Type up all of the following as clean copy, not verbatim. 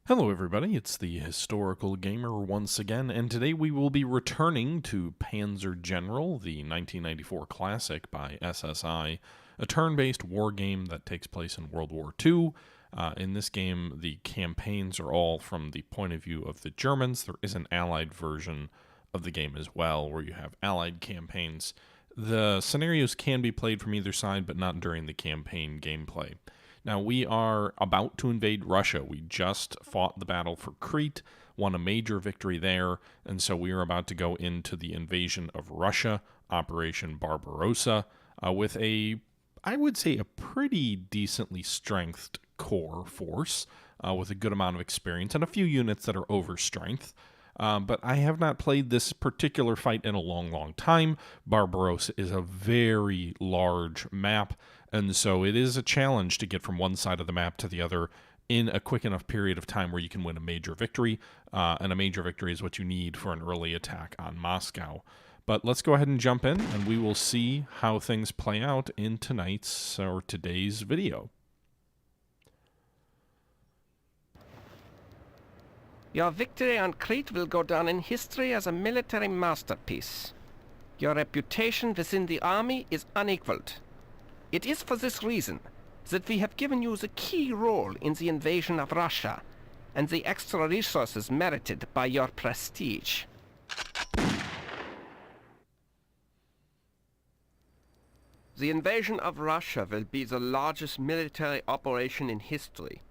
Hello everybody, it's the Historical Gamer once again, and today we will be returning to Panzer General, the 1994 classic by SSI, a turn-based war game that takes place in World War II. In this game, the campaigns are all from the point of view of the Germans. There is an Allied version of the game as well, where you have Allied campaigns. The scenarios can be played from either side, but not during the campaign gameplay. Now, we are about to invade Russia. We just fought the battle for Crete, won a major victory there, and so we are about to go into the invasion of Russia, Operation Barbarossa, with I would say, a pretty decently strengthed core force, with a good amount of experience and a few units that are over strength. But I have not played this particular fight in a long time. Barbarossa is a very large map, and so it is a challenge to get from one side of the map to the other in a quick enough period of time where you can win a major victory. And a major victory is what you need for an early attack on Moscow. But let's go ahead and jump in, and we will see how things play out in tonight's or today's video. Your victory on Crete will go down in history as a military masterpiece. Your reputation within the army is unequaled. It is for this reason that we have given you the key role in the invasion of Russia and the extra resources merited by your prestige. The invasion of Russia will be the largest military operation in history.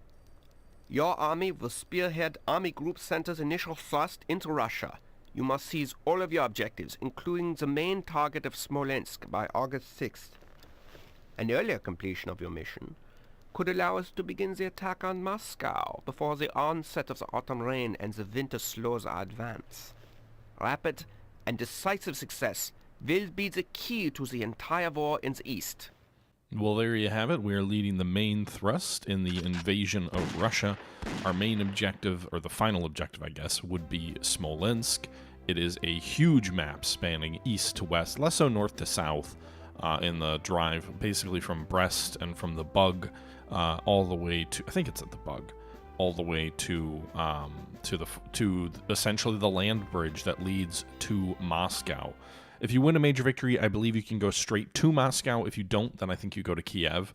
Your army will spearhead Army Group Center's initial thrust into Russia. You must seize all of your objectives, including the main target of Smolensk, by August 6th. An earlier completion of your mission could allow us to begin the attack on Moscow before the onset of the autumn rain and the winter slows our advance. Rapid and decisive success will be the key to the entire war in the East. Well, there you have it. We are leading the main thrust in the invasion of Russia. Our main objective, or the final objective, I guess, would be Smolensk. It is a huge map spanning east to west, less so north to south, in the drive, basically from Brest and from the Bug all the way to, I think it's at the Bug, all the way to essentially the land bridge that leads to Moscow. If you win a major victory, I believe you can go straight to Moscow. If you don't, then I think you go to Kiev.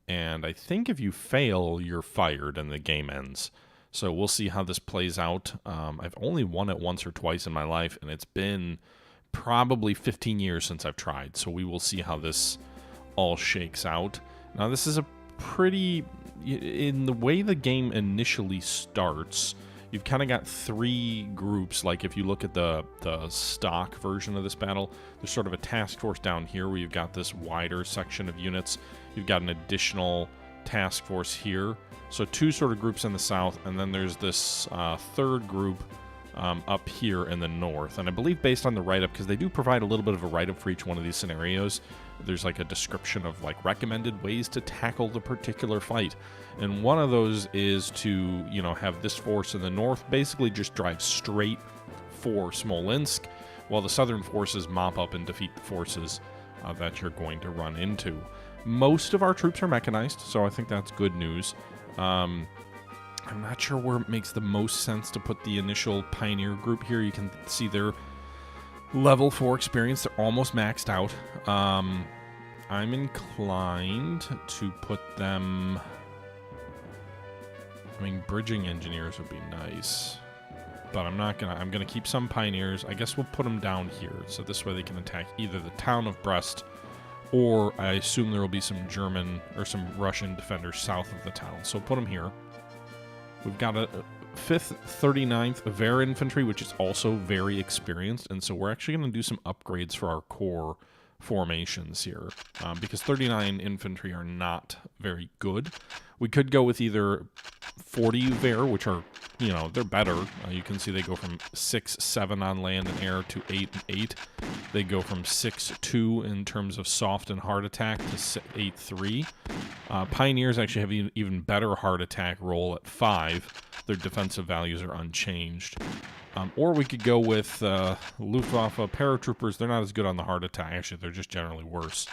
And I think if you fail, you're fired and the game ends. So we'll see how this plays out. I've only won it once or twice in my life, and it's been probably 15 years since I've tried. So we will see how this all shakes out. Now, this is a pretty... In the way the game initially starts, you've kind of got three groups. Like if you look at the stock version of this battle, there's sort of a task force down here where you've got this wider section of units. You've got an additional task force here. So two sort of groups in the south, and then there's this third group up here in the north. And I believe based on the write-up, because they do provide a little bit of a write-up for each one of these scenarios, there's like a description of like recommended ways to tackle the particular fight. And one of those is to, have this force in the north basically just drive straight for Smolensk, while the southern forces mop up and defeat the forces that you're going to run into. Most of our troops are mechanized, so I think that's good news. I'm not sure where it makes the most sense to put the initial pioneer group here. You can see their level 4 experience. They're almost maxed out. I'm inclined to put them... bridging engineers would be nice. But I'm gonna keep some pioneers. I guess we'll put them down here, so this way they can attack either the town of Brest, or I assume there will be some German or some Russian defenders south of the town. So put them here. We've got a 5th, 39th Ver Infantry, which is also very experienced, and so we're actually going to do some upgrades for our core formations here, because 39 infantry are not very good. We could go with either 40 Ver, which are, they're better. You can see they go from 6-7 on land and air to 8-8. They go from 6-2 in terms of soft and hard attack to 8-3. Pioneers actually have an even better hard attack roll at 5. Their defensive values are unchanged. Or we could go with Luftwaffe paratroopers. They're not as good on the hard attack. Actually, they're just generally worse.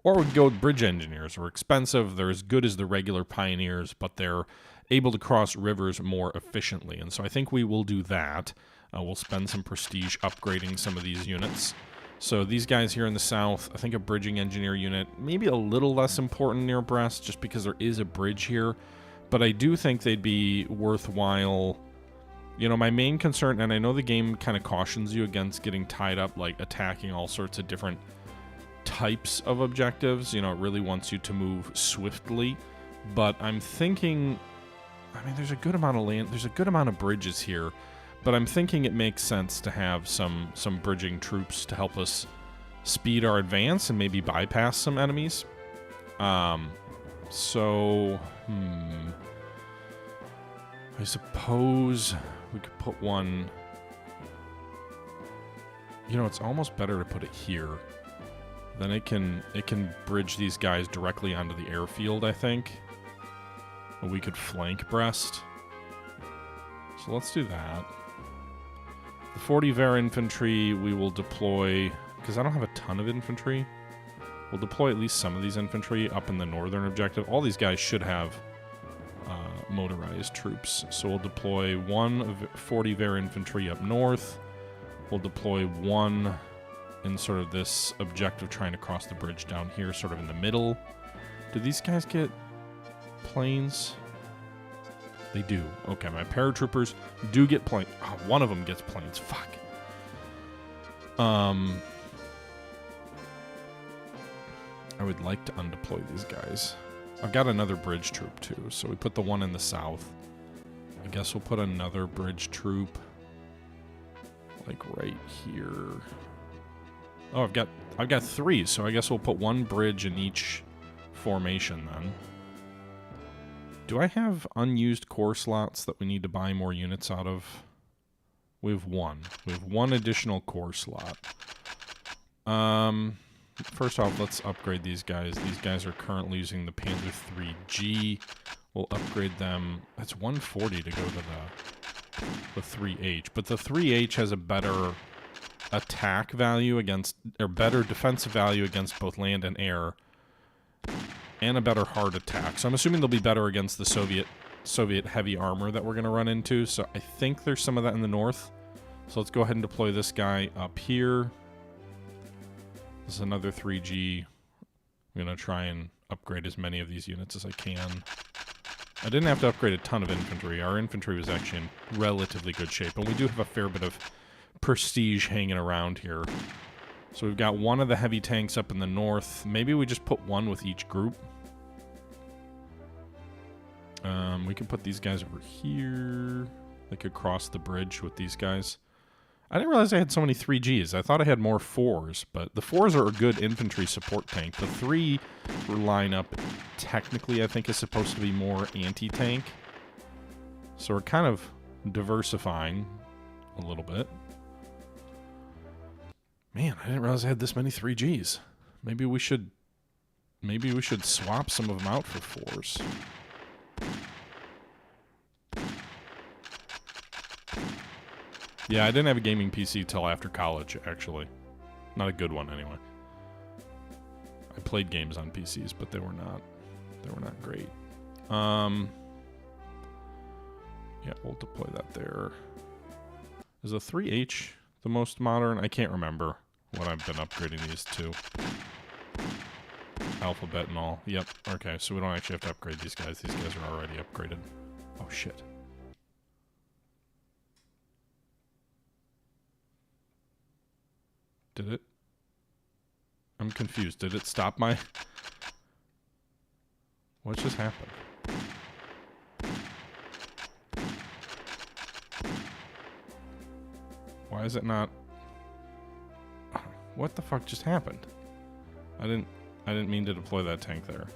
Or we could go with bridge engineers. They're expensive. They're as good as the regular pioneers, but they're able to cross rivers more efficiently. And so I think we will do that. We'll spend some prestige upgrading some of these units. So these guys here in the south, I think a bridging engineer unit, maybe a little less important near Brest, just because there is a bridge here. But I do think they'd be worthwhile. You know, my main concern, and I know the game kind of cautions you against getting tied up, like attacking all sorts of different types of objectives. You know, it really wants you to move swiftly. But I'm thinking, I mean, there's a good amount of land, there's a good amount of bridges here. But I'm thinking it makes sense to have some bridging troops to help us speed our advance and maybe bypass some enemies. I suppose we could put one... You know, it's almost better to put it here. Then it can bridge these guys directly onto the airfield, I think. We could flank Brest. So let's do that. The 40 Ver infantry we will deploy, because I don't have a ton of infantry. We'll deploy at least some of these infantry up in the northern objective. All these guys should have motorized troops. So we'll deploy one of 40 Ver infantry up north. We'll deploy one in sort of this objective trying to cross the bridge down here, sort of in the middle. Do these guys get planes? They do. Okay, my paratroopers do get planes. Oh, one of them gets planes. Fuck. I would like to undeploy these guys. I've got another bridge troop too, so we put the one in the south. I guess we'll put another bridge troop like right here. Oh, I've got 3, so I guess we'll put one bridge in each formation then. Do I have unused core slots that we need to buy more units out of? We have one. We have one additional core slot. First off, let's upgrade these guys. These guys are currently using the Panzer 3G. We'll upgrade them. That's 140 to go to the 3H. But the 3H has a better attack value against, or better defensive value against both land and air, and a better hard attack. So I'm assuming they'll be better against the Soviet heavy armor that we're going to run into. So I think there's some of that in the north. So let's go ahead and deploy this guy up here. This is another 3G. I'm going to try and upgrade as many of these units as I can. I didn't have to upgrade a ton of infantry. Our infantry was actually in relatively good shape. And we do have a fair bit of prestige hanging around here. So we've got one of the heavy tanks up in the north. Maybe we just put one with each group. We can put these guys over here. They could cross the bridge with these guys. I didn't realize I had so many 3Gs. I thought I had more 4s, but the 4s are a good infantry support tank. The 3 lineup, technically, I think, is supposed to be more anti-tank. So we're kind of diversifying a little bit. Man, I didn't realize I had this many 3Gs. Maybe we should swap some of them out for 4s. Yeah, I didn't have a gaming PC till after college, actually. Not a good one, anyway. I played games on PCs, but they were not great. Yeah, we'll deploy that there. Is a 3H the most modern? I can't remember what I've been upgrading these to. Alphabet and all. Yep. Okay, so we don't actually have to upgrade these guys. These guys are already upgraded. Oh, shit. Did it? I'm confused. Did it stop my... What just happened? Why is it not... What the fuck just happened? I didn't mean to deploy that tank there.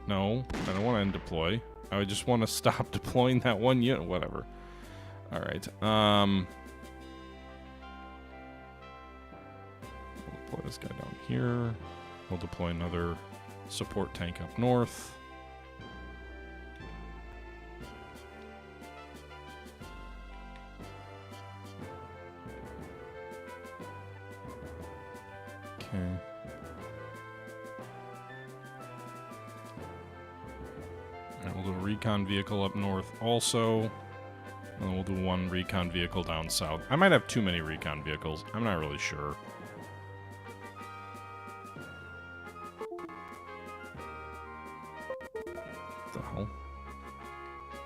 No, I don't want to undeploy. I just want to stop deploying that one unit. Whatever. All right. We'll deploy this guy down here. We'll deploy another support tank up north. Okay. recon vehicle up north also. And then we'll do one recon vehicle down south. I might have too many recon vehicles. I'm not really sure. What the hell?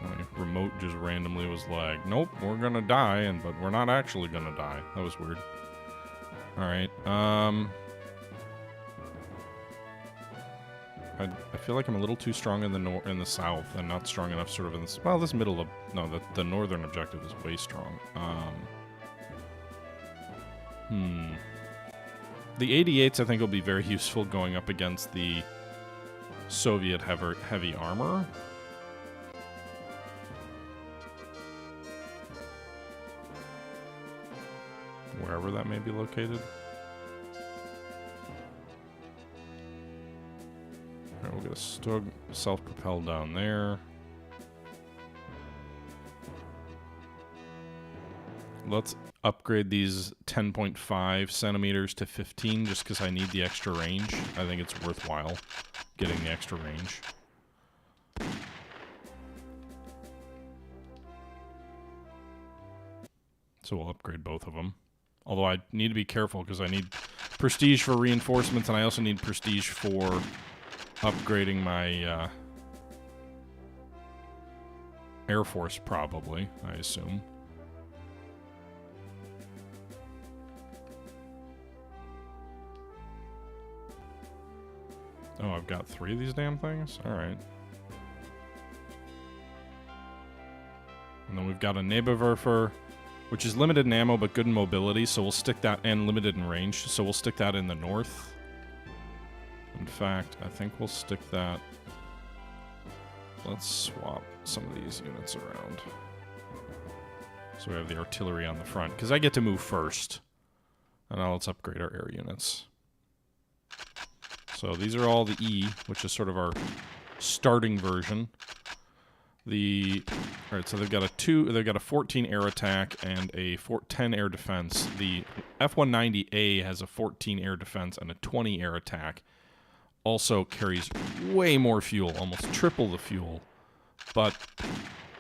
My remote just randomly was like, nope, we're gonna die, but we're not actually gonna die. That was weird. Alright, I feel like I'm a little too strong in the south and not strong enough sort of in this. Well, this middle of the northern objective is way strong. The 88s I think will be very useful going up against the Soviet heavy armor. Wherever that may be located. Alright, we'll get a Stug self-propelled down there. Let's upgrade these 10.5 centimeters to 15 just because I need the extra range. I think it's worthwhile getting the extra range. So we'll upgrade both of them. Although I need to be careful because I need prestige for reinforcements and I also need prestige for upgrading my Air Force probably, I assume. Oh, I've got 3 of these damn things? Alright. And then we've got a Nebenwerfer, which is limited in ammo but good in mobility, so we'll stick that, and limited in range, so we'll stick that in the north. In fact, I think we'll stick that... Let's swap some of these units around. So we have the artillery on the front, because I get to move first. And now let's upgrade our air units. So these are all the E, which is sort of our starting version. Alright, so they've got a 14 air attack and a 10 air defense. The F-190A has a 14 air defense and a 20 air attack. Also carries way more fuel, almost triple the fuel. But,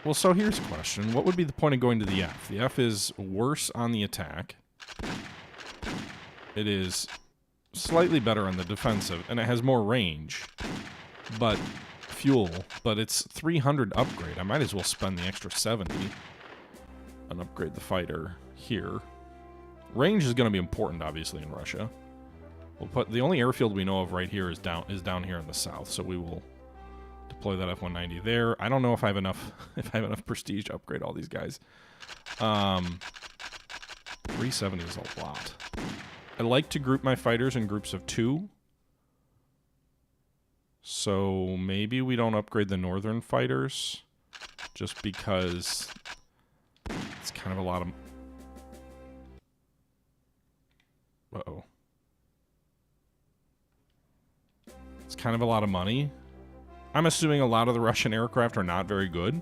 well, so here's a question. What would be the point of going to the F? The F is worse on the attack. It is slightly better on the defensive, and it has more range. But... fuel, but it's 300 upgrade. I might as well spend the extra 70 and upgrade the fighter here. Range is going to be important, obviously, in Russia. We'll put the only airfield we know of right here is down here in the south, so we will deploy that F-190 there. I don't know if I have enough prestige to upgrade all these guys. 370 is a lot. I like to group my fighters in groups of 2. So maybe we don't upgrade the northern fighters just because it's kind of a lot of... Uh-oh. It's kind of a lot of money. I'm assuming a lot of the Russian aircraft are not very good.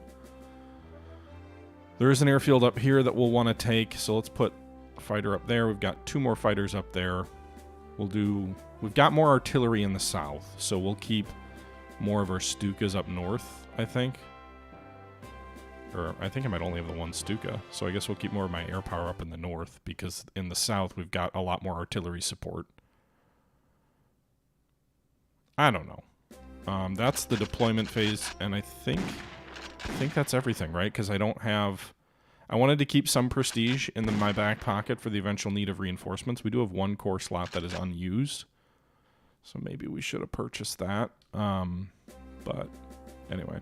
There is an airfield up here that we'll want to take, so let's put a fighter up there. We've got 2 more fighters up there. We've got more artillery in the south, so we'll keep more of our Stukas up north, I think. Or I think I might only have the 1 Stuka, so I guess we'll keep more of my air power up in the north, because in the south we've got a lot more artillery support. I don't know. That's the deployment phase, and I think that's everything, right? Because I don't have... I wanted to keep some prestige in my back pocket for the eventual need of reinforcements. We do have 1 core slot that is unused, so maybe we should have purchased that. But anyway.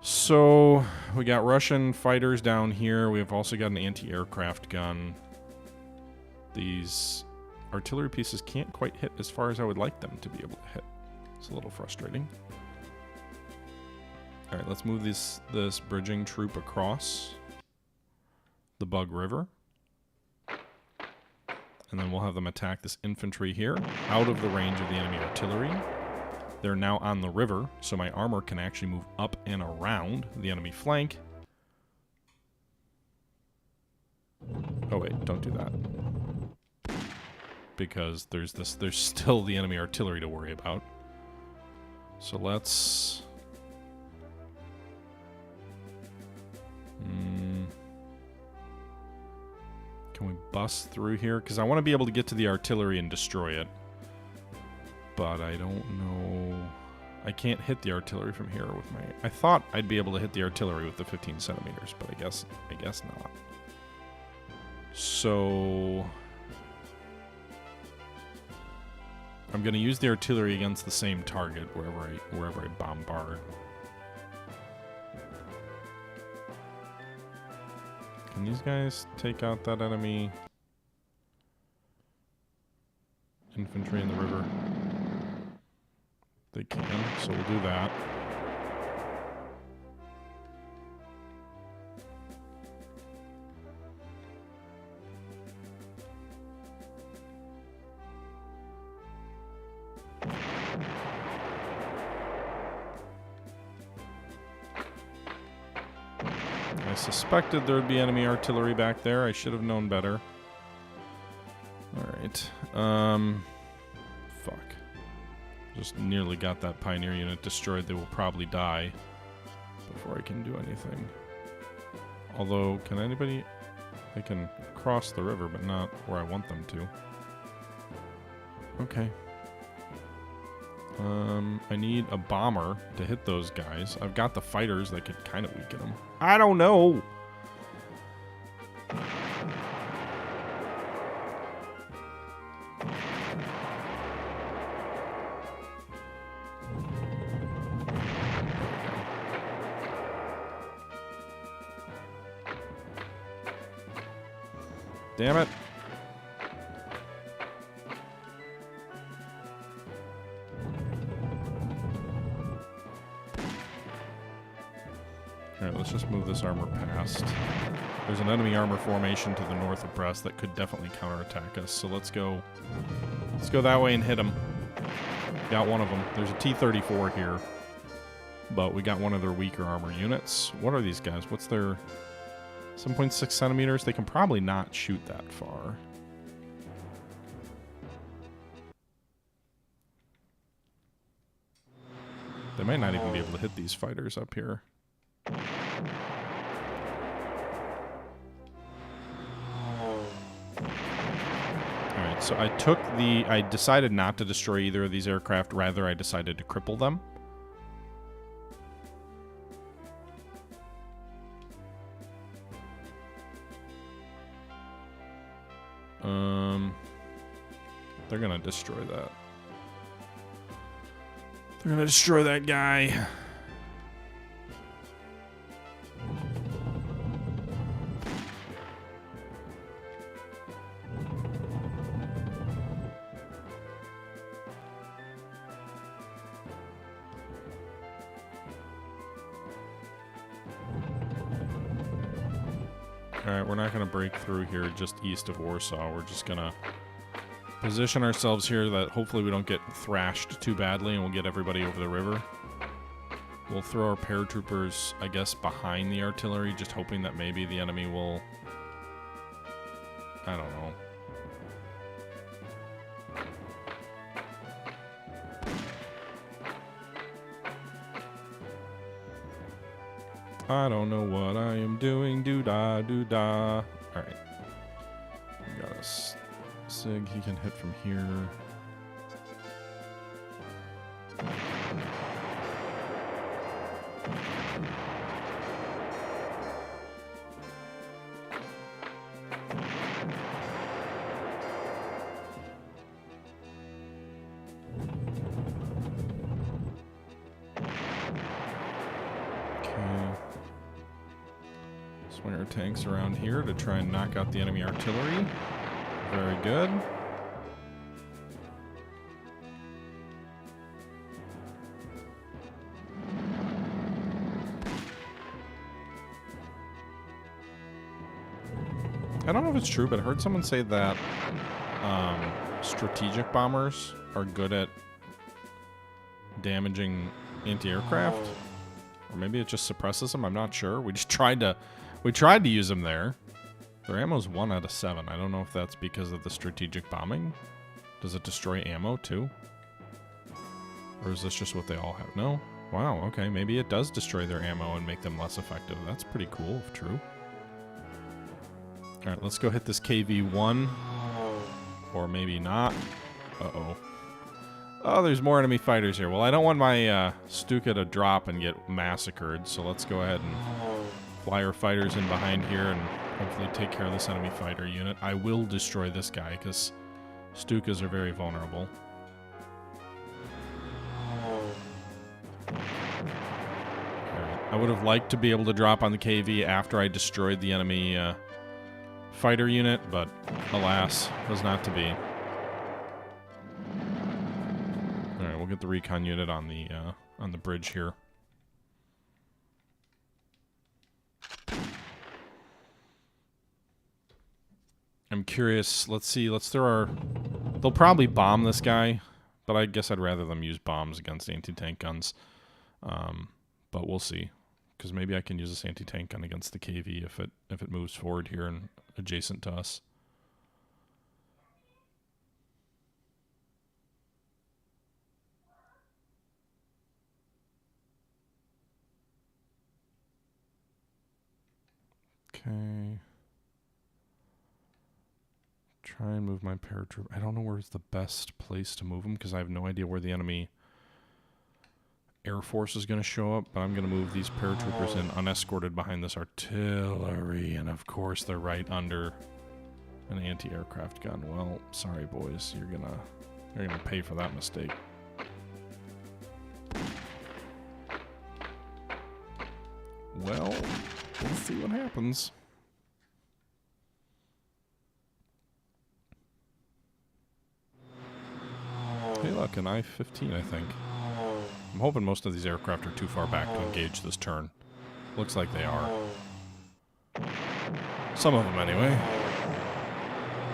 So we got Russian fighters down here. We have also got an anti-aircraft gun. These artillery pieces can't quite hit as far as I would like them to be able to hit. It's a little frustrating. All right, let's move this bridging troop across the Bug River. And then we'll have them attack this infantry here, out of the range of the enemy artillery. They're now on the river, so my armor can actually move up and around the enemy flank. Oh wait, don't do that. Because there's still the enemy artillery to worry about. So let's Can we bust through here? Because I want to be able to get to the artillery and destroy it. But I don't know. I can't hit the artillery from here with my... I thought I'd be able to hit the artillery with the 15 centimeters, but I guess not. So... I'm going to use the artillery against the same target wherever I bombard. Can these guys take out that enemy infantry in the river? They can, so we'll do that. I suspected there would be enemy artillery back there. I should have known better. Alright. Fuck. Just nearly got that pioneer unit destroyed. They will probably die before I can do anything. Although, can anybody... They can cross the river, but not where I want them to. Okay. I need a bomber to hit those guys. I've got the fighters that could kind of weaken them. I don't know! Damn it. Alright, let's just move this armor past. There's an enemy armor formation to the north of Brest that could definitely counterattack us, so let's go that way and hit them. Got one of them. There's a T-34 here, but we got one of their weaker armor units. What are these guys? What's their... 7.6 centimeters? They can probably not shoot that far. They might not even be able to hit these fighters up here. Alright, so I decided not to destroy either of these aircraft. Rather, I decided to cripple them. They're gonna destroy that. They're gonna destroy that guy. Alright, we're not gonna break through here just east of Warsaw. We're just gonna position ourselves here that hopefully we don't get thrashed too badly and we'll get everybody over the river. We'll throw our paratroopers, I guess, behind the artillery, just hoping that maybe the enemy will... I don't know. I don't know what I am doing, doo-da, doo-da. Alright. We got a SIG, he can hit from here. Swing our tanks around here to try and knock out the enemy artillery. Very good. I don't know if it's true, but I heard someone say that strategic bombers are good at damaging anti-aircraft. Or maybe it just suppresses them. I'm not sure. We tried to use them there. Their ammo's 1 out of 7. I don't know if that's because of the strategic bombing. Does it destroy ammo too? Or is this just what they all have? No? Wow, okay. Maybe it does destroy their ammo and make them less effective. That's pretty cool, if true. Alright, let's go hit this KV-1. Or maybe not. Uh-oh. Oh, there's more enemy fighters here. Well, I don't want my Stuka to drop and get massacred, so let's go ahead and fly our fighters in behind here and hopefully take care of this enemy fighter unit. I will destroy this guy, because Stukas are very vulnerable. I would have liked to be able to drop on the KV after I destroyed the enemy fighter unit, but alas, was not to be. Alright, we'll get the recon unit on the bridge here. I'm curious. Let's see. Let's throw our... They'll probably bomb this guy, but I guess I'd rather them use bombs against anti-tank guns. But we'll see. Because maybe I can use this anti-tank gun against the KV if it moves forward here and adjacent to us. Okay. Try and move my paratroop. I don't know where's the best place to move them because I have no idea where the enemy Air Force is going to show up, but I'm going to move these paratroopers in unescorted behind this artillery, and of course they're right under an anti-aircraft gun. Well, sorry boys, you're gonna pay for that mistake. Well, let's see what happens. Hey look, an I-15 I think. I'm hoping most of these aircraft are too far back to engage this turn. Looks like they are. Some of them, anyway.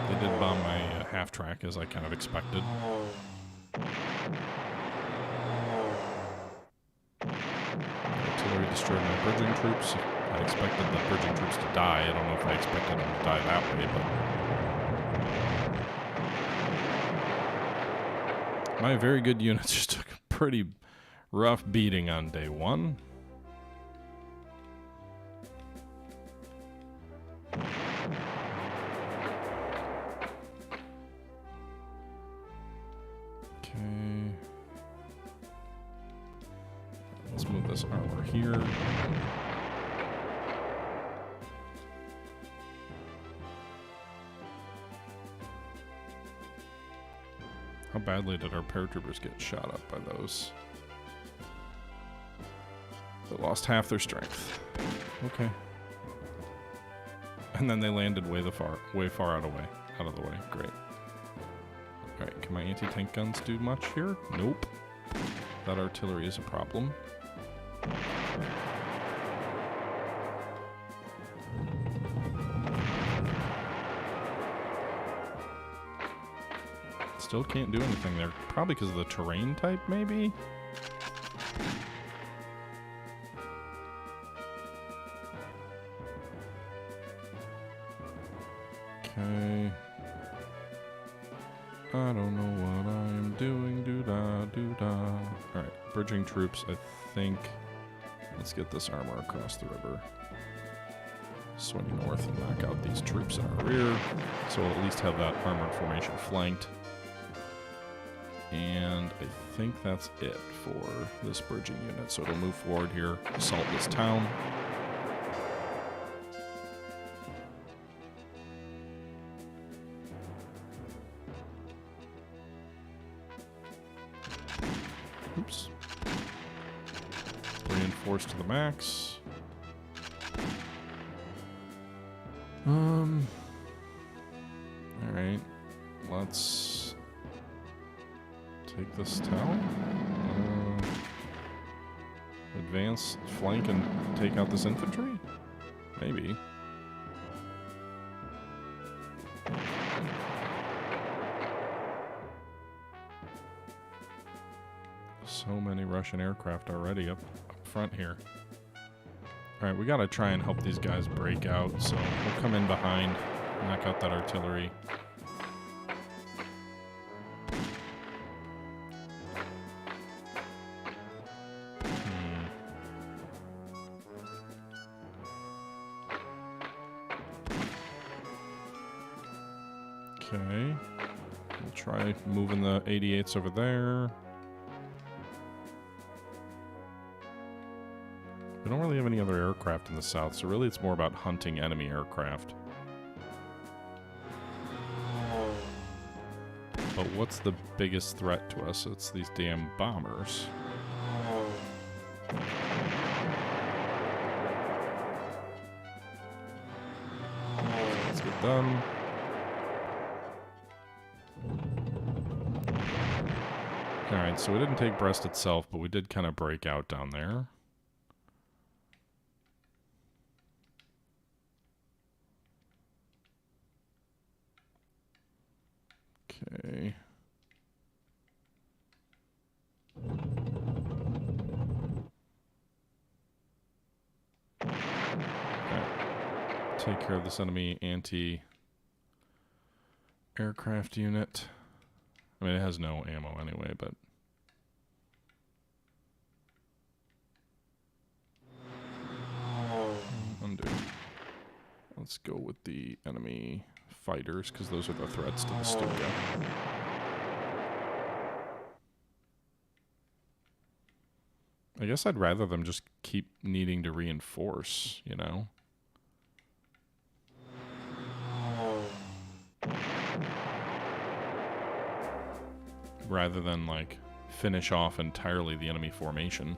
They did bomb my half-track, as I kind of expected. Artillery destroyed my bridging troops. I expected the bridging troops to die. I don't know if I expected them to die that way, but... My very good units just took a pretty rough beating on day one. Okay. Let's move this armor here. How badly did our paratroopers get shot up by those? They lost half their strength. Okay. And then they landed way far out of the way. Great. Alright, can my anti-tank guns do much here? Nope. That artillery is a problem. Still can't do anything there. Probably because of the terrain type, maybe? Okay. I don't know what I'm doing. Doo-da, doo-da. Alright, bridging troops, I think. Let's get this armor across the river. Swing north and knock out these troops in our rear. So we'll at least have that armored formation flanked. And I think that's it for this bridging unit. So it'll move forward here, assault this town. Oops. Reinforce to the max. Alright. Let's take this town. Advance, flank, and take out this infantry? Maybe. So many Russian aircraft already up front here. Alright, we gotta try and help these guys break out, so we'll come in behind, knock out that artillery. Okay. We'll try moving the 88s over there. We don't really have any other aircraft in the south, so really it's more about hunting enemy aircraft. But what's the biggest threat to us? It's these damn bombers. Let's get done. Alright, so we didn't take Brest itself, but we did kind of break out down there. Okay. Take care of this enemy anti-aircraft unit. I mean, it has no ammo anyway, but... undo. Let's go with the enemy fighters, because those are the threats to the Stuka. I guess I'd rather them just keep needing to reinforce, you know? Rather than, like, finish off entirely the enemy formation.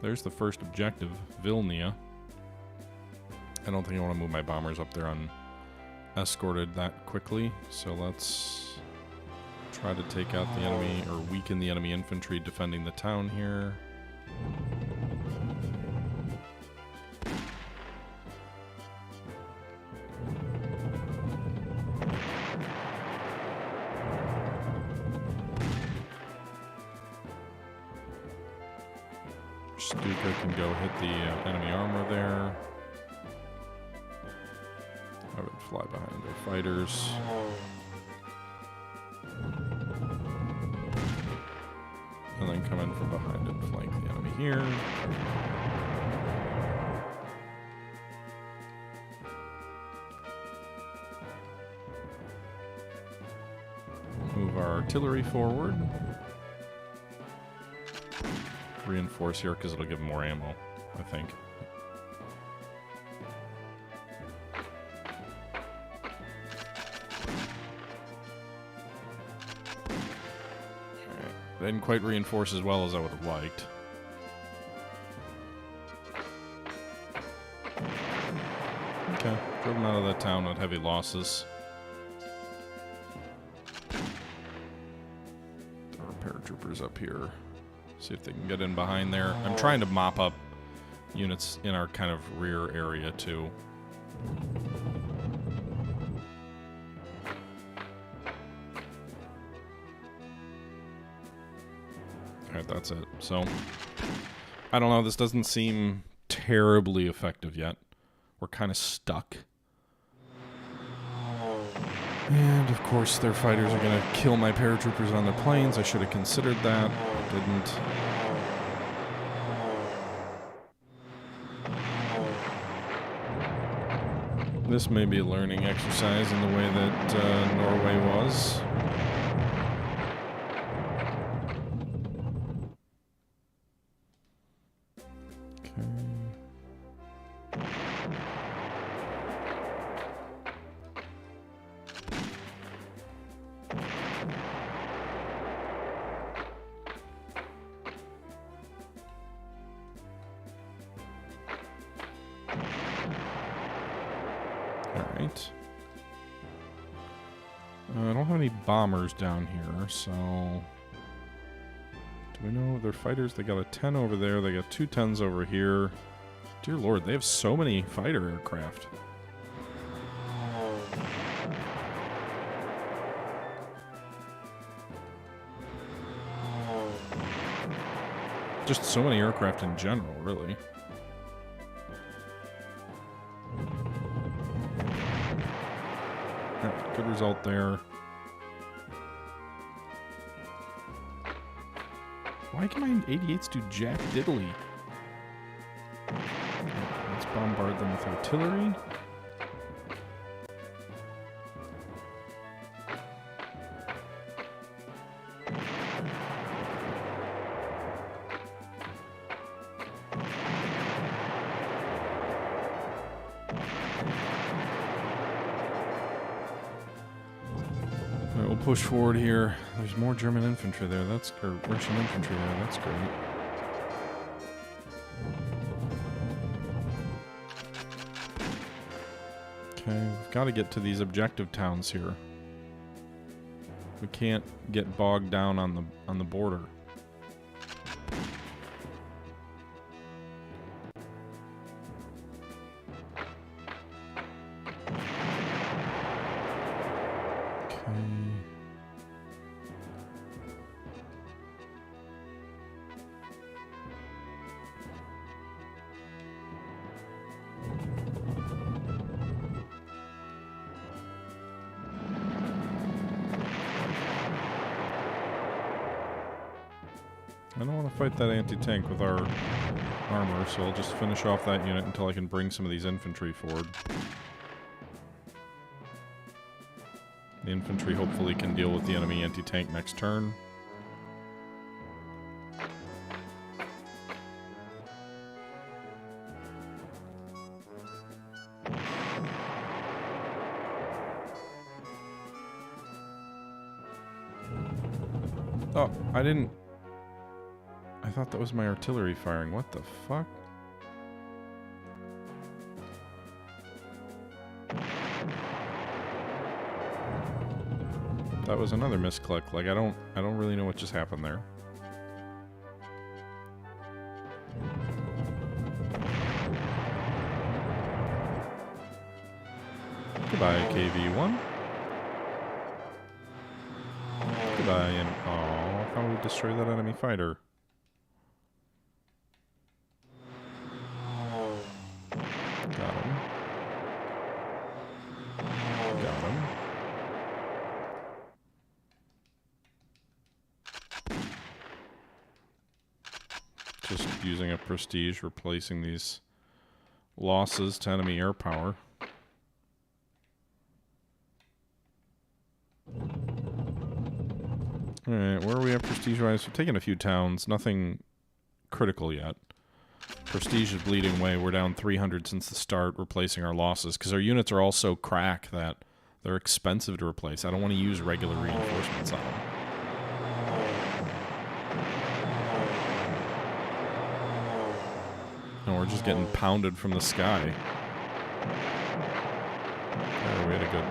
There's the first objective, Vilnia. I don't think I want to move my bombers up there unescorted that quickly, so let's try to take out the enemy, or weaken the enemy infantry defending the town here. Stuka can go hit the enemy armor there. I would fly behind their fighters. And then come in from behind and flank the enemy here. Move our artillery forward. Reinforce here because it'll give them more ammo, I think. Alright. They didn't quite reinforce as well as I would have liked. Okay, drove them out of that town with heavy losses. Our paratroopers up here. See if they can get in behind there. I'm trying to mop up units in our kind of rear area, too. Alright, that's it. So, I don't know. This doesn't seem terribly effective yet. We're kind of stuck. And, of course, their fighters are going to kill my paratroopers on their planes. I should have considered that. Didn't. This may be a learning exercise in the way that Norway was. Alright. I don't have any bombers down here, so... Do we know their fighters? They got a 10 over there, they got 2 10s over here. Dear Lord, they have so many fighter aircraft. Just so many aircraft in general, really. Good result there. Why can my 88s do jack diddly? bombard them with artillery. We'll push forward here. There's more German infantry there. Or Russian infantry there. That's great. Okay, we've got to get to these objective towns here. We can't get bogged down on the border. I don't want to fight that anti-tank with our armor, so I'll just finish off that unit until I can bring some of these infantry forward. The infantry hopefully can deal with the enemy anti-tank next turn. Oh, I thought that was my artillery firing. What the fuck? That was another misclick. Like I don't really know what just happened there. Goodbye, KV-1. Goodbye, and oh, how do we destroy that enemy fighter? Got him. Got him. Just using a prestige, replacing these losses to enemy air power. Alright, where are we at prestige-wise? We've taken a few towns, nothing critical yet. Prestige is bleeding away. We're down 300 since the start, replacing our losses, because our units are all so crack that they're expensive to replace. I don't want to use regular reinforcements on them. No, we're just getting pounded from the sky. There, we had a good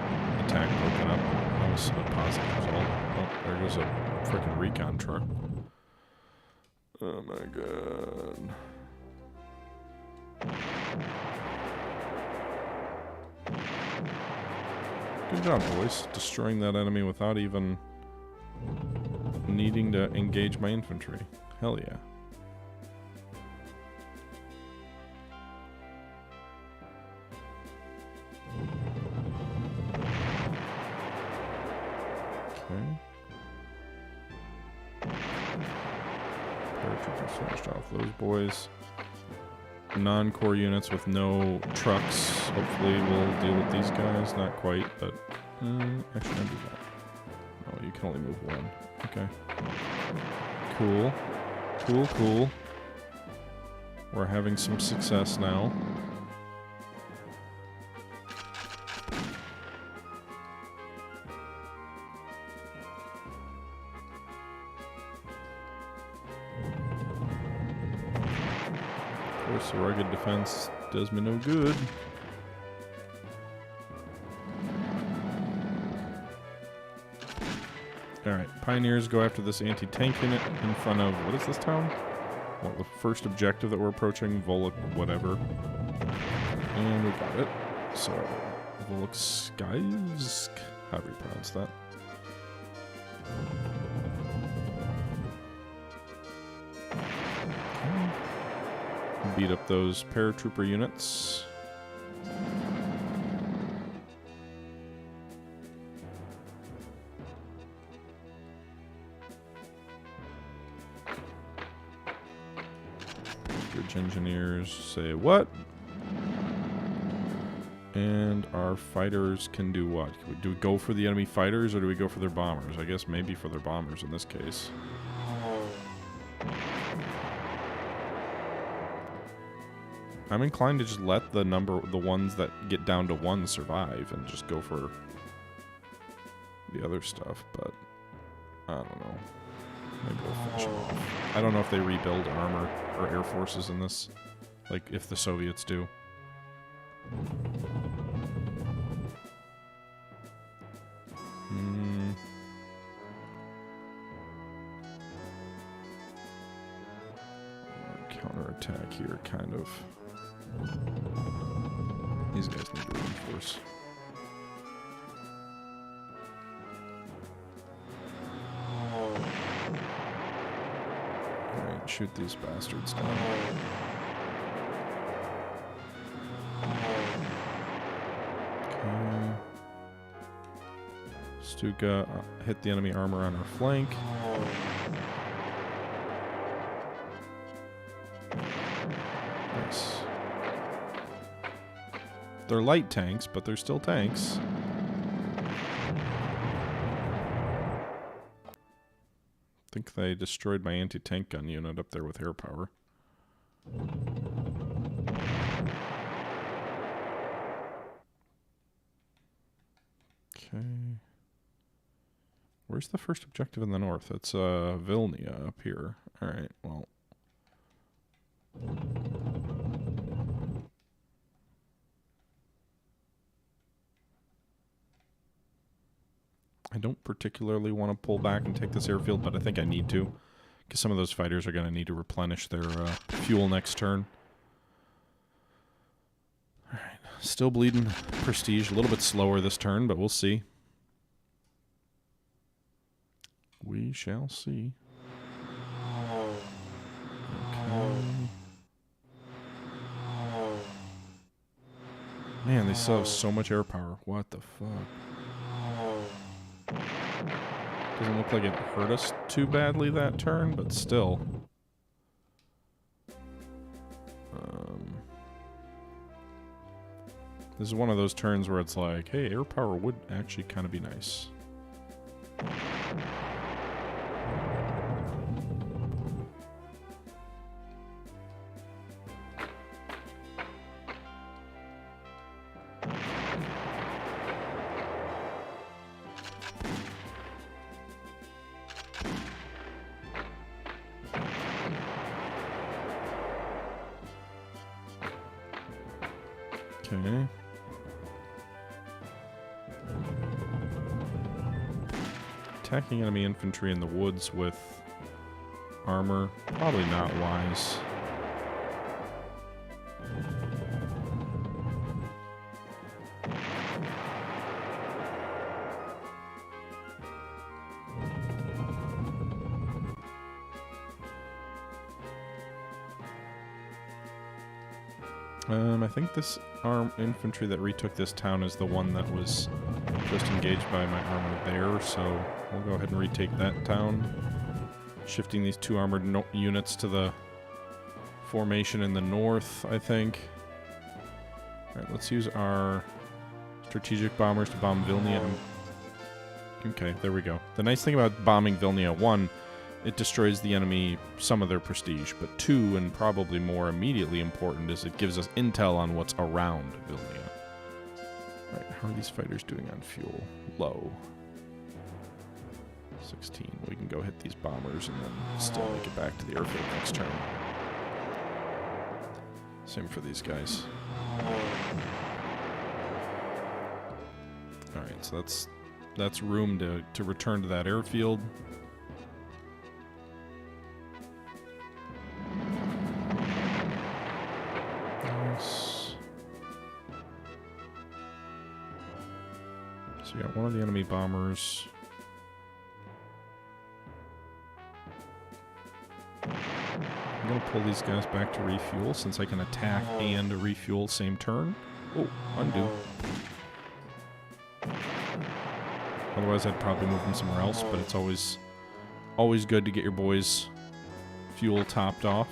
attack broken up. That was a positive result. Oh, there goes a freaking recon truck. Oh my god. Good job, boys. Destroying that enemy without even needing to engage my infantry. Hell yeah. Okay. Paratroopers finished off those boys. Non-core units with no trucks. Hopefully we'll deal with these guys. Not quite, but actually I'll do that. Oh, you can only move one. Okay. Cool. Cool, cool. We're having some success now. Of course, the rugged defense does me no good. Alright, Pioneers go after this anti-tank unit in front of, what is this town? Well, the first objective that we're approaching, Volok whatever. And we got it. So, Volokskaysk, how do you pronounce that? Okay. Beat up those paratrooper units. Bridge engineers say what? And our fighters can do what? Do we go for the enemy fighters or do we go for their bombers? I guess maybe for their bombers in this case. I'm inclined to just let the ones that get down to 1 survive and just go for the other stuff, but I don't know. Maybe we'll finish them off. I don't know if they rebuild armor or air forces in this, like if the Soviets do. Counterattack here, kind of. These guys need to reinforce. Alright, shoot these bastards down. Okay. Stuka hit the enemy armor on our flank. Nice. They're light tanks, but they're still tanks. I think they destroyed my anti-tank gun unit up there with air power. Okay. Where's the first objective in the north? It's Vilnia up here. Alright, well. I don't particularly want to pull back and take this airfield, but I think I need to. Because some of those fighters are going to need to replenish their fuel next turn. Alright, still bleeding prestige. A little bit slower this turn, but we'll see. We shall see. Okay. Man, they still have so much air power. What the fuck? Doesn't look like it hurt us too badly that turn, but still. This is one of those turns where it's like, hey, air power would actually kind of be nice. Okay. Attacking enemy infantry in the woods with armor, probably not wise. I think this infantry that retook this town is the one that was just engaged by my armor there, so we'll go ahead and retake that town. Shifting these 2 armored units to the formation in the north, I think. Alright, let's use our strategic bombers to bomb Vilnia. Okay, there we go. The nice thing about bombing Vilnia, 1, it destroys the enemy some of their prestige, but 2, and probably more immediately important, is it gives us intel on what's around Vilnia. Alright, how are these fighters doing on fuel? Low. 16. We can go hit these bombers and then still make it back to the airfield next turn. Same for these guys. Alright, so that's room to return to that airfield. So we got one of the enemy bombers. I'm going to pull these guys back to refuel since I can attack and refuel same turn. Oh, undo. Otherwise I'd probably move them somewhere else, but it's always good to get your boys' fuel topped off.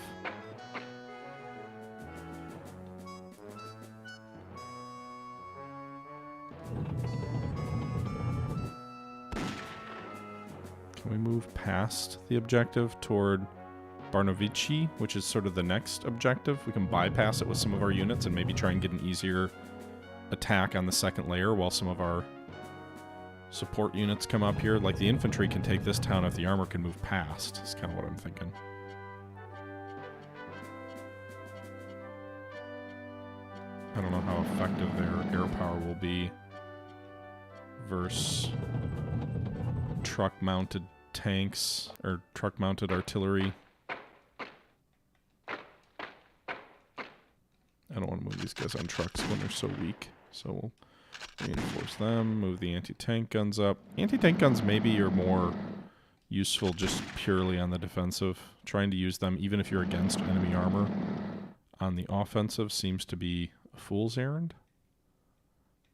Can we move past the objective toward Barbarossa, which is sort of the next objective? We can bypass it with some of our units and maybe try and get an easier attack on the second layer while some of our support units come up here. Like, the infantry can take this town if the armor can move past. That's kind of what I'm thinking. I don't know how effective their air power will be versus truck-mounted tanks or truck-mounted artillery. I don't want to move these guys on trucks when they're so weak, so we'll reinforce them, move the anti-tank guns up. Anti-tank guns maybe are more useful just purely on the defensive. Trying to use them even if you're against enemy armor on the offensive seems to be a fool's errand.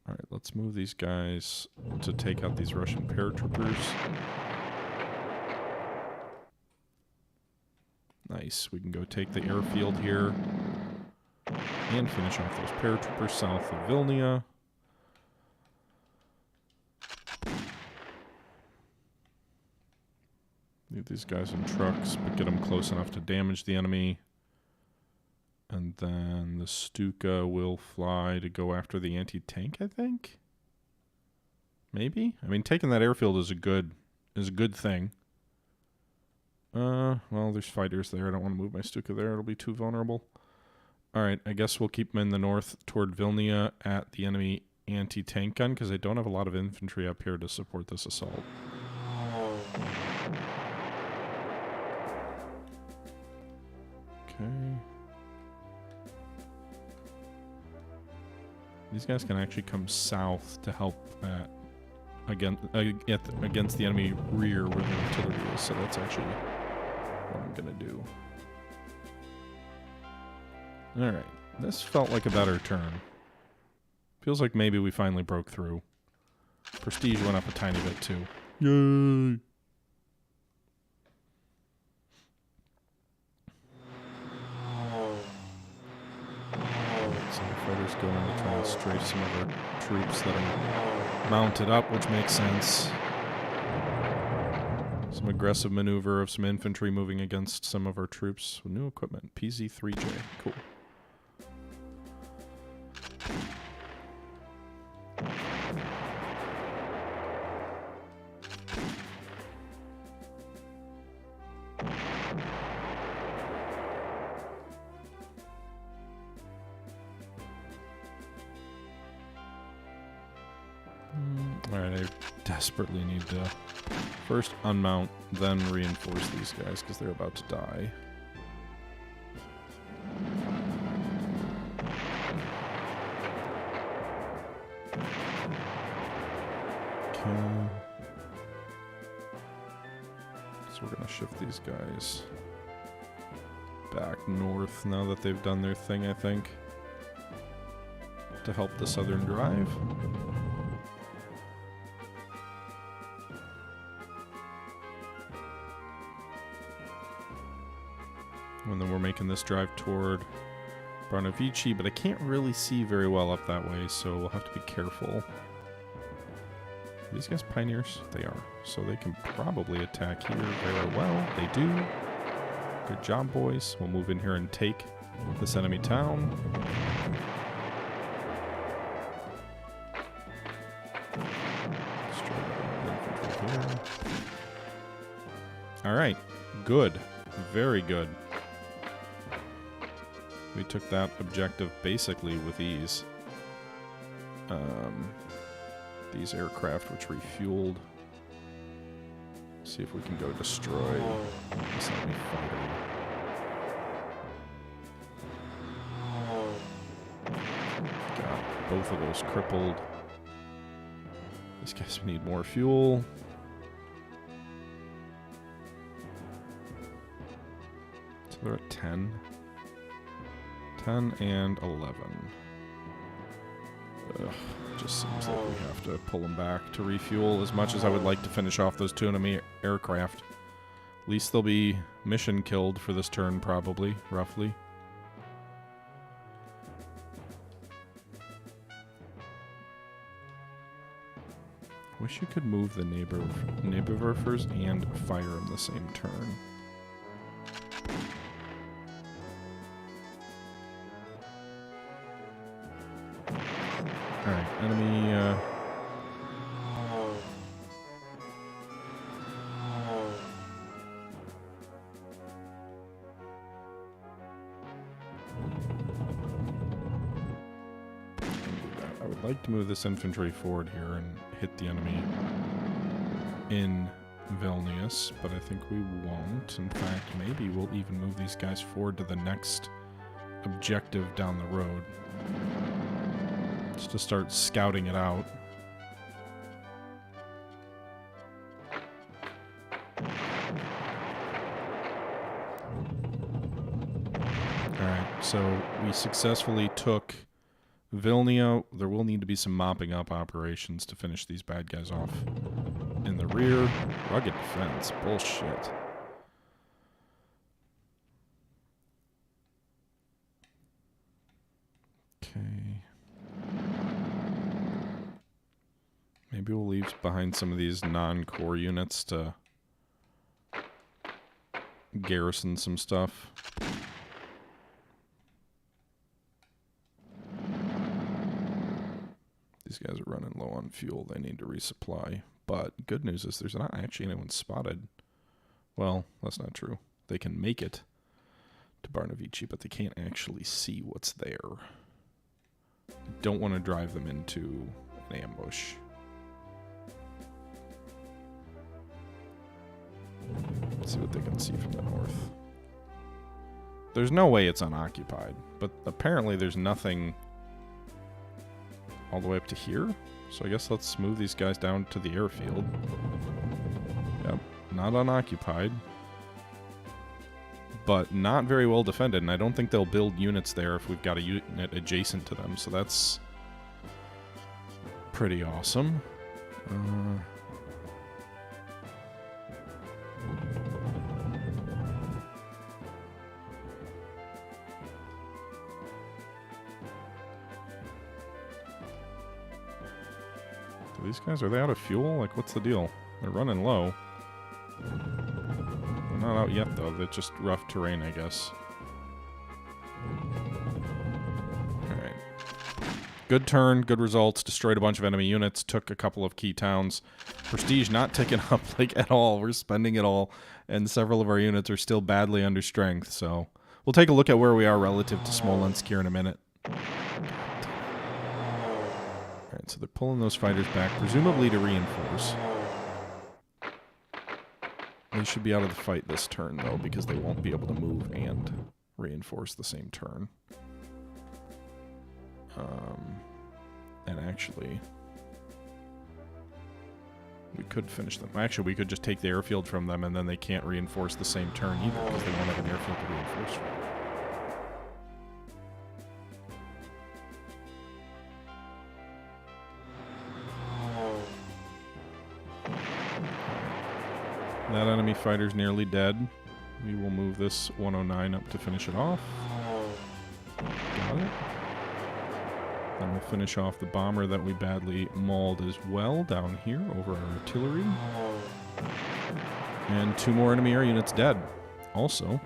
Alright, let's move these guys to take out these Russian paratroopers. Nice, we can go take the airfield here and finish off those paratroopers south of Vilnia. Leave these guys in trucks, but get them close enough to damage the enemy. And then the Stuka will fly to go after the anti-tank, I think? Maybe? I mean, taking that airfield is a good thing. Well, there's fighters there. I don't want to move my Stuka there. It'll be too vulnerable. Alright, I guess we'll keep them in the north toward Vilnia at the enemy anti-tank gun, because I don't have a lot of infantry up here to support this assault. Okay. These guys can actually come south to help against the enemy rear where the artillery is, so that's actually what I'm going to do. Alright, this felt like a better turn. Feels like maybe we finally broke through. Prestige went up a tiny bit too. Yay! So the fighters go in to try and strafe some of our troops that are mounted up, which makes sense. Some aggressive maneuver of some infantry moving against some of our troops with new equipment. PZ-3J. Cool. Alright, I desperately need to first unmount, then reinforce these guys because they're about to die. Okay. So we're going to shift these guys back north now that they've done their thing, I think, to help the southern drive. And then we're making this drive toward Barbarossa, but I can't really see very well up that way, so we'll have to be careful. Are these guys pioneers? They are. So they can probably attack here very well. They do. Good job, boys. We'll move in here and take this enemy town. Alright. Good. Very good. We took that objective basically with ease. These aircraft which refueled. See if we can go destroy this enemy fighter. Got both of those crippled. These guys need more fuel. So they're at 10. 10 and 11. Ugh, just seems like we have to pull them back to refuel as much as I would like to finish off those two enemy aircraft. At least they'll be mission killed for this turn, probably, roughly. Wish you could move the neighborwerfers and fire them the same turn. Alright, enemy, I would like to move this infantry forward here and hit the enemy in Vilnius, but I think we won't. In fact, maybe we'll even move these guys forward to the next objective down the road. Just to start scouting it out. Alright, so we successfully took Vilnia. There will need to be some mopping up operations to finish these bad guys off. In the rear, rugged defense. Bullshit. Okay. Maybe we'll leave behind some of these non-core units to garrison some stuff. These guys are running low on fuel. They need to resupply. But good news is there's not actually anyone spotted. Well, that's not true. They can make it to Barnavici, but they can't actually see what's there. I don't want to drive them into an ambush. Let's see what they can see from the north. There's no way it's unoccupied, but apparently there's nothing all the way up to here. So I guess let's move these guys down to the airfield. Yep, not unoccupied, but not very well defended, and I don't think they'll build units there if we've got a unit adjacent to them, so that's pretty awesome. These guys, are they out of fuel? Like, what's the deal? They're running low. They're not out yet, though. They're just rough terrain, I guess. Alright. Good turn, good results. Destroyed a bunch of enemy units. Took a couple of key towns. Prestige not ticking up, like, at all. We're spending it all. And several of our units are still badly under strength, so... We'll take a look at where we are relative to Smolensk here in a minute. Alright, so they're pulling those fighters back, presumably to reinforce. They should be out of the fight this turn, though, because they won't be able to move and reinforce the same turn. And actually, we could finish them. Actually, we could just take the airfield from them, and then they can't reinforce the same turn either, because they won't have an airfield to reinforce from. That enemy fighter's nearly dead. We will move this 109 up to finish it off. Got it. Then we'll finish off the bomber that we badly mauled as well down here over our artillery. And 2 more enemy air units dead. Also,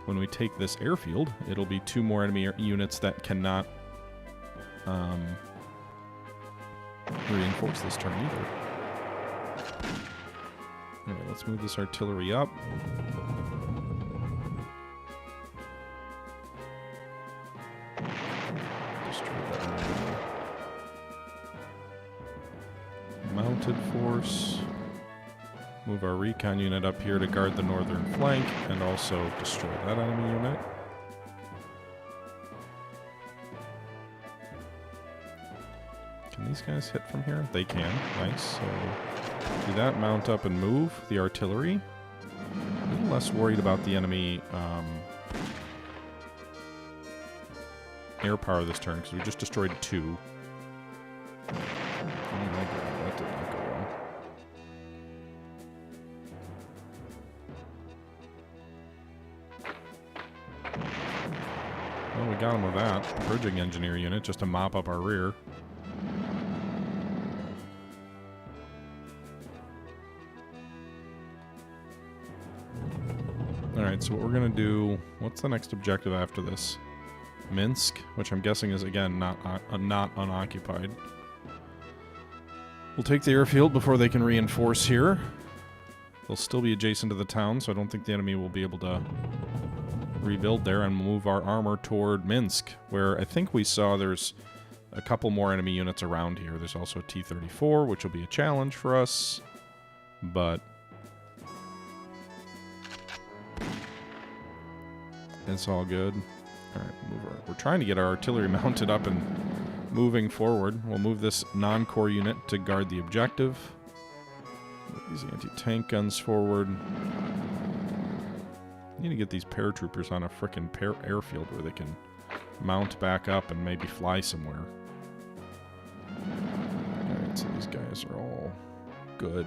when we take this airfield, it'll be 2 more enemy units that cannot reinforce this turn either. Alright, let's move this artillery up. Destroy that enemy. Mounted force. Move our recon unit up here to guard the northern flank and also destroy that enemy unit. Can these guys hit from here? They can. Nice. So do that, mount up and move the artillery. A little less worried about the enemy air power this turn because we just destroyed 2. Oh my god, that did not go well. Well, we got him with that. Bridging engineer unit just to mop up our rear. Alright, so what we're going to do... What's the next objective after this? Minsk, which I'm guessing is, again, not unoccupied. We'll take the airfield before they can reinforce here. They'll still be adjacent to the town, so I don't think the enemy will be able to rebuild there, and move our armor toward Minsk, where I think we saw there's a couple more enemy units around here. There's also a T-34, which will be a challenge for us, but it's all good. Alright, we're trying to get our artillery mounted up and moving forward. We'll move this non-core unit to guard the objective. Move these anti-tank guns forward. Need to get these paratroopers on a frickin' airfield where they can mount back up and maybe fly somewhere. Alright, so these guys are all good.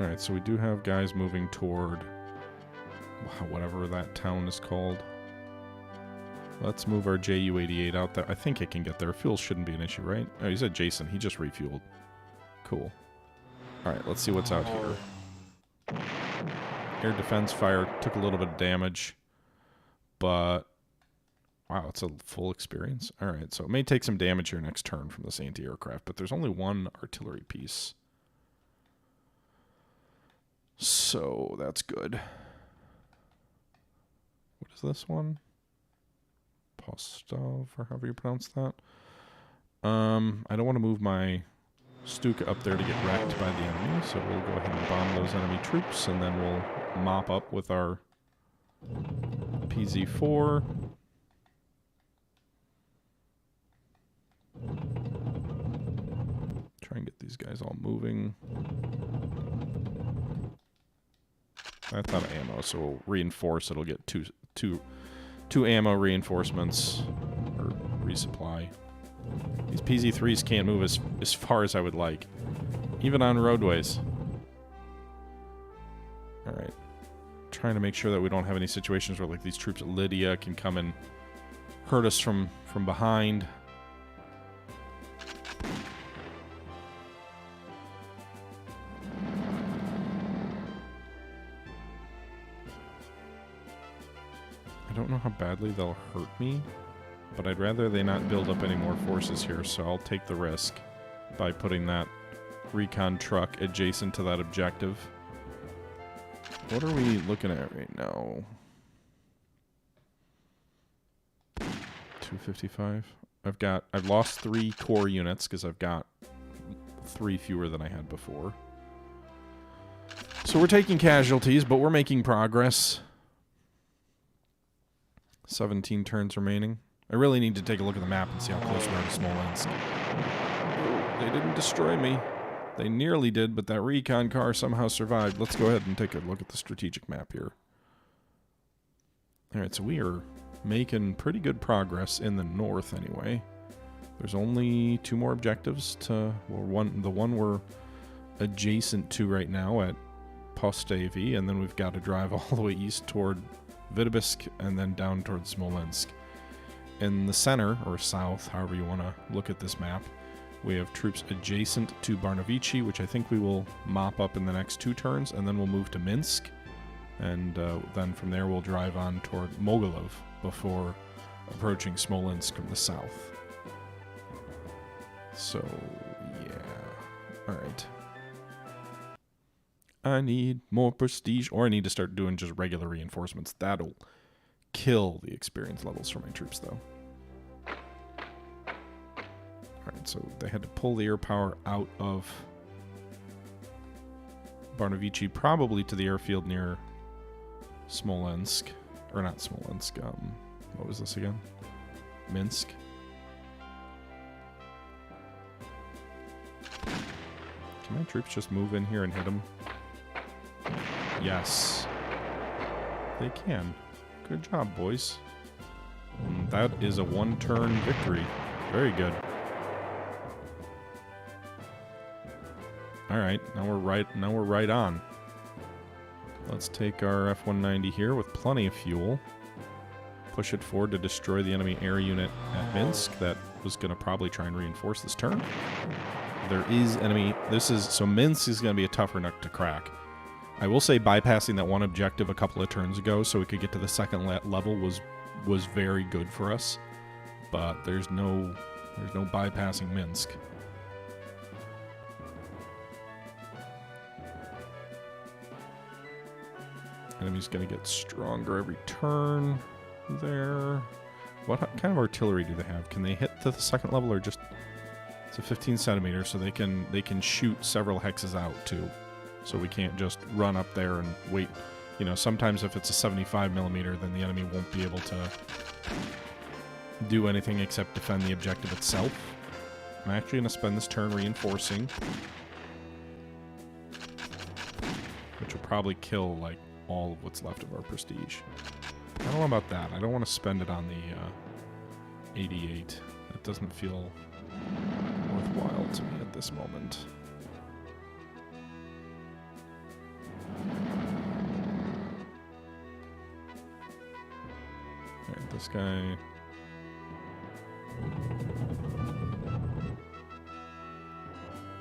Alright, so we do have guys moving toward whatever that town is called. Let's move our Ju-88 out there. I think it can get there. Fuel shouldn't be an issue, right? Oh, he's adjacent. He just refueled. Cool. Alright, let's see what's out here. Air defense fire took a little bit of damage, but wow, it's a full experience. Alright, so it may take some damage here next turn from this anti-aircraft, but there's only one artillery piece. So, that's good. What is this one? Postov, or however you pronounce that. I don't want to move my Stuka up there to get wrecked by the enemy, so we'll go ahead and bomb those enemy troops, and then we'll mop up with our PZ-4. Try and get these guys all moving. That's out of ammo, so we'll reinforce. It'll get two ammo reinforcements, or resupply. These PZ-3s can't move as far as I would like, even on roadways. Alright. Trying to make sure that we don't have any situations where, like, these troops at Lydia can come and hurt us from behind. I don't know how badly they'll hurt me, but I'd rather they not build up any more forces here, so I'll take the risk by putting that recon truck adjacent to that objective. What are we looking at right now? 255. I've lost 3 core units because I've got 3 fewer than I had before. So we're taking casualties, but we're making progress. 17 turns remaining. I really need to take a look at the map and see how close we are to Smolensk. Oh, they didn't destroy me. They nearly did, but that recon car somehow survived. Let's go ahead and take a look at the strategic map here. Alright, so we are making pretty good progress in the north anyway. There's only 2 more objectives to... Well, the one we're adjacent to right now at Postavi, and then we've got to drive all the way east toward Vitebsk and then down towards Smolensk. In the center, or south, however you want to look at this map, we have troops adjacent to Barnavici, which I think we will mop up in the next 2 turns, and then we'll move to Minsk, and then from there we'll drive on toward Mogilov before approaching Smolensk from the south. So, yeah. Alright. I need more prestige, or I need to start doing just regular reinforcements. That'll kill the experience levels for my troops, though. Alright, so they had to pull the air power out of Barnavici, probably to the airfield near Smolensk. Or not Smolensk, what was this again? Minsk. Can my troops just move in here and hit them? Yes. They can. Good job, boys. And that is a 1-turn victory. Very good. Alright, now we're right on. Let's take our F-190 here with plenty of fuel. Push it forward to destroy the enemy air unit at Minsk that was going to probably try and reinforce this turn. there is enemy. So Minsk is going to be a tougher nut to crack. I will say bypassing that one objective a couple of turns ago so we could get to the second level was very good for us. But there's no bypassing Minsk. Enemy's going to get stronger every turn there. What kind of artillery do they have? Can they hit to the second level or just... It's a 15 centimeter, so they can shoot several hexes out too. So we can't just run up there and wait. You know, sometimes if it's a 75 millimeter, then the enemy won't be able to do anything except defend the objective itself. I'm actually going to spend this turn reinforcing, which will probably kill, like, all of what's left of our prestige. I don't know about that. I don't want to spend it on the 88. That doesn't feel worthwhile to me at this moment. Alright, this guy...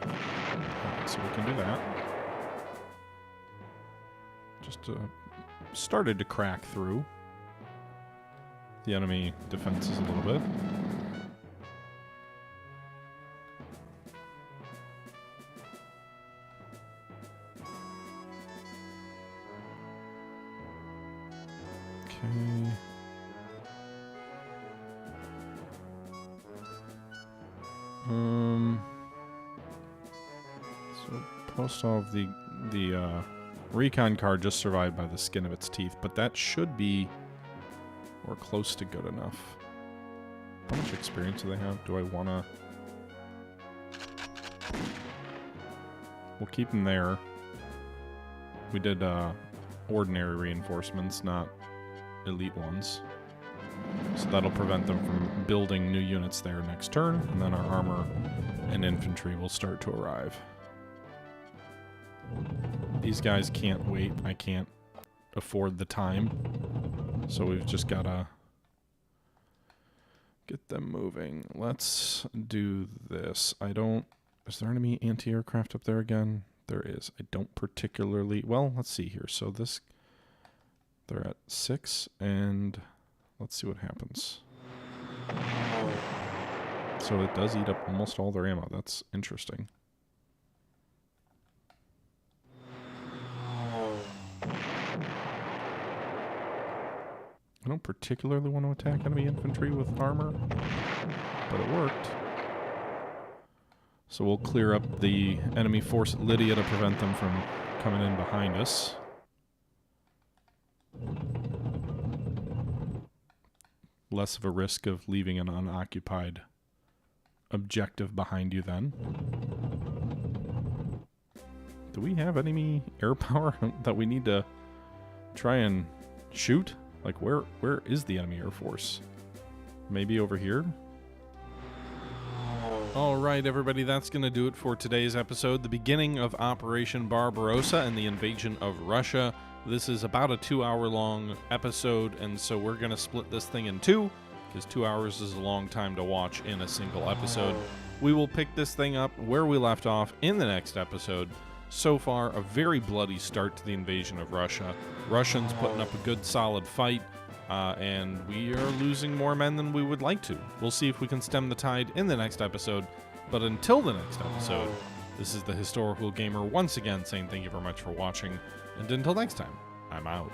Alright, so we can do that. Just started to crack through the enemy defenses a little bit. Okay. So post all of the recon card just survived by the skin of its teeth, but that should be or close to good enough. How much experience do they have? Do I want to... We'll keep them there. We did ordinary reinforcements, not elite ones. So that'll prevent them from building new units there next turn, and then our armor and infantry will start to arrive. These guys can't wait. I can't afford the time. So we've just got to get them moving. Let's do this. Is there enemy anti-aircraft up there again? There is. I don't particularly... Well, let's see here. So they're at 6, and let's see what happens. So it does eat up almost all their ammo. That's interesting. I don't particularly want to attack enemy infantry with armor, but it worked. So we'll clear up the enemy force at Lydia to prevent them from coming in behind us. Less of a risk of leaving an unoccupied objective behind you then. Do we have enemy air power that we need to try and shoot? Like, where is the enemy air force? Maybe over here? All right, everybody, that's going to do it for today's episode. The beginning of Operation Barbarossa and the invasion of Russia. This is about a 2-hour-long episode, and so we're going to split this thing in two, because 2 hours is a long time to watch in a single episode. We will pick this thing up where we left off in the next episode. So far, a very bloody start to the invasion of Russia. Russians putting up a good solid fight, and we are losing more men than we would like to. We'll see if we can stem the tide in the next episode, but until the next episode, this is the Historical Gamer once again saying thank you very much for watching, and until next time, I'm out.